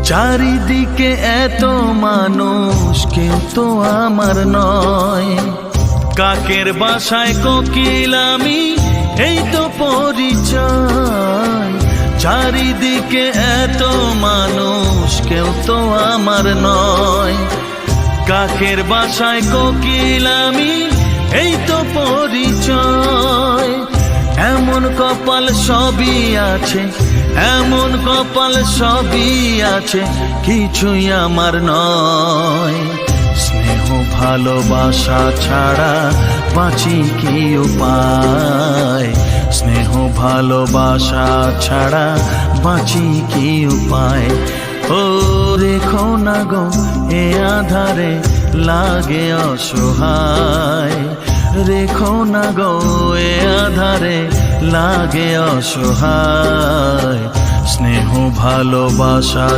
চারিদিকে এত মানুষ, কেউ তো আমার নয়। কাকের বাসায় কোকিল আমি, এই তো পরিচয়। চারিদিকে এত মানুষ, কেউ তো আমার নয়। কাকের বাসায় কোকিল আমি, এই তো পরিচয়। এমন কপাল সবই আছে, এমন কপাল সবই আছে, কিছুই আমার নয়। স্নেহ ভালোবাসা ছাড়া বাঁচি কি উপায়? স্নেহ ভালোবাসা ছাড়া বাঁচি কি উপায়? ও রেখো না গো এ আধারে, লাগে অসহায়। রেখো না গো এ আধারে, লাগে অসহায়। স্নেহ ভালোবাসা